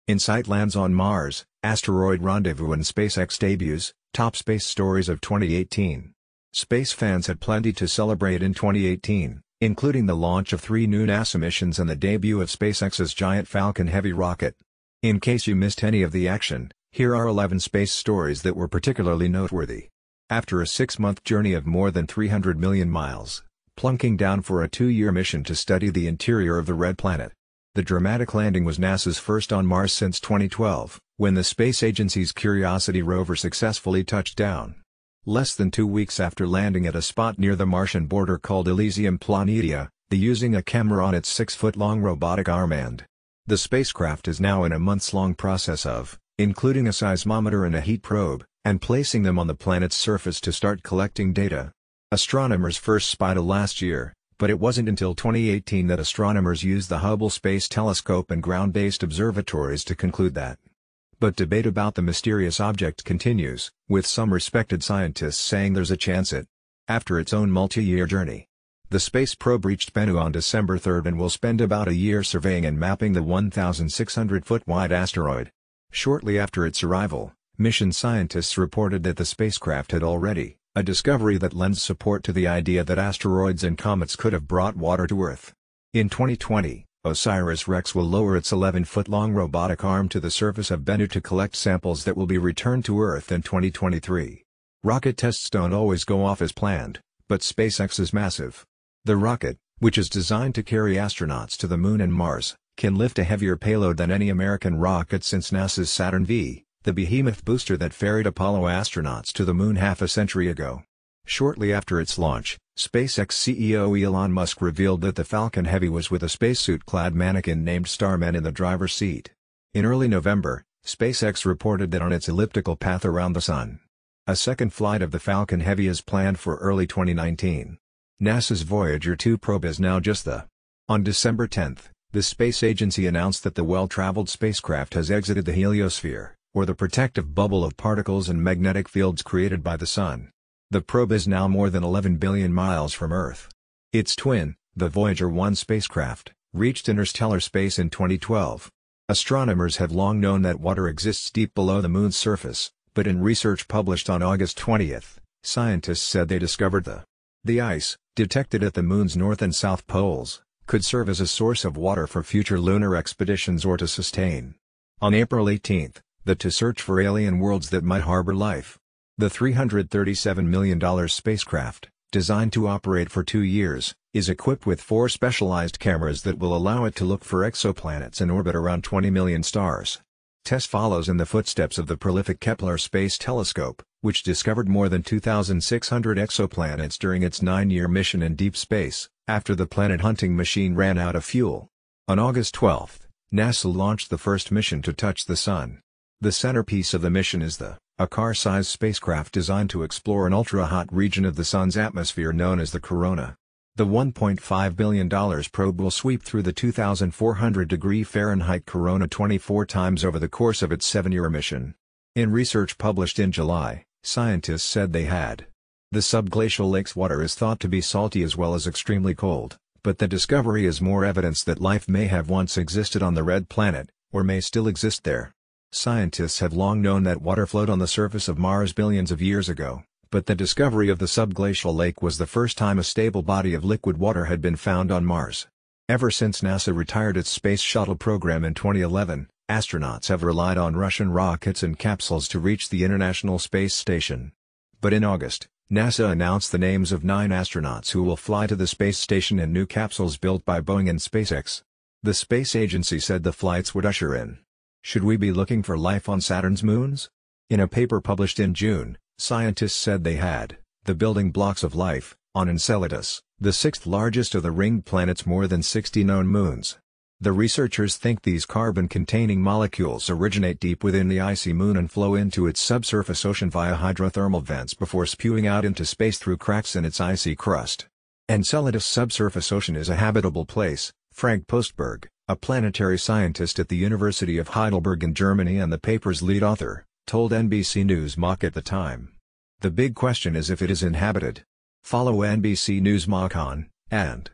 InSight lands on Mars, asteroid rendezvous and SpaceX debuts, top space stories of 2018. Space fans had plenty to celebrate in 2018, including the launch of 3 new NASA missions and the debut of SpaceX's giant Falcon Heavy rocket. In case you missed any of the action, here are 11 space stories that were particularly noteworthy. After a 6-month journey of more than 300 million miles, plunking down for a 2-year mission to study the interior of the Red Planet. The dramatic landing was NASA's first on Mars since 2012, when the space agency's Curiosity rover successfully touched down. Less than 2 weeks after landing at a spot near the Martian border called Elysium Planitia, using a camera on its 6-foot-long robotic arm and. The spacecraft is now in a months-long process of, including a seismometer and a heat probe, and placing them on the planet's surface to start collecting data. Astronomers first spied it last year, but it wasn't until 2018 that astronomers used the Hubble Space Telescope and ground-based observatories to conclude that. But debate about the mysterious object continues, with some respected scientists saying there's a chance it. After its own multi-year journey. The space probe reached Bennu on December 3 and will spend about a year surveying and mapping the 1,600-foot-wide asteroid. Shortly after its arrival, mission scientists reported that the spacecraft had already a discovery that lends support to the idea that asteroids and comets could have brought water to Earth. In 2020, OSIRIS-REx will lower its 11-foot-long robotic arm to the surface of Bennu to collect samples that will be returned to Earth in 2023. Rocket tests don't always go off as planned, but SpaceX is massive. The rocket, which is designed to carry astronauts to the Moon and Mars, can lift a heavier payload than any American rocket since NASA's Saturn V, the behemoth booster that ferried Apollo astronauts to the Moon half a century ago. Shortly after its launch, SpaceX CEO Elon Musk revealed that the Falcon Heavy was with a spacesuit-clad mannequin named Starman in the driver's seat. In early November, SpaceX reported that on its elliptical path around the Sun. A second flight of the Falcon Heavy is planned for early 2019. NASA's Voyager 2 probe is now just the. On December 10, the space agency announced that the well-traveled spacecraft has exited the heliosphere, or the protective bubble of particles and magnetic fields created by the Sun. The probe is now more than 11 billion miles from Earth. Its twin, the Voyager 1 spacecraft, reached interstellar space in 2012. Astronomers have long known that water exists deep below the Moon's surface, but in research published on August 20, scientists said they discovered the ice, detected at the Moon's north and south poles, could serve as a source of water for future lunar expeditions or to sustain. On April 18, to search for alien worlds that might harbor life. The $337 million spacecraft, designed to operate for 2 years, is equipped with 4 specialized cameras that will allow it to look for exoplanets in orbit around 20 million stars. TESS follows in the footsteps of the prolific Kepler Space Telescope, which discovered more than 2,600 exoplanets during its 9-year mission in deep space, after the planet-hunting machine ran out of fuel. On August 12, NASA launched the first mission to touch the Sun. The centerpiece of the mission is a car-sized spacecraft designed to explore an ultra-hot region of the Sun's atmosphere known as the corona. The $1.5 billion probe will sweep through the 2,400-degree Fahrenheit corona 24 times over the course of its 7-year mission. In research published in July, scientists said they had. The subglacial lake's water is thought to be salty as well as extremely cold, but the discovery is more evidence that life may have once existed on the Red Planet, or may still exist there. Scientists have long known that water flowed on the surface of Mars billions of years ago, but the discovery of the subglacial lake was the first time a stable body of liquid water had been found on Mars. Ever since NASA retired its Space Shuttle program in 2011, astronauts have relied on Russian rockets and capsules to reach the International Space Station. But in August, NASA announced the names of 9 astronauts who will fly to the space station in new capsules built by Boeing and SpaceX. The space agency said the flights would usher in. Should we be looking for life on Saturn's moons? In a paper published in June, scientists said they had the building blocks of life on Enceladus, the 6th largest of the ringed planet's more than 60 known moons. The researchers think these carbon-containing molecules originate deep within the icy moon and flow into its subsurface ocean via hydrothermal vents before spewing out into space through cracks in its icy crust. Enceladus' subsurface ocean is a habitable place, Frank Postberg, a planetary scientist at the University of Heidelberg in Germany and the paper's lead author, told NBC News Mock at the time. The big question is if it is inhabited. Follow NBC News Mock on, and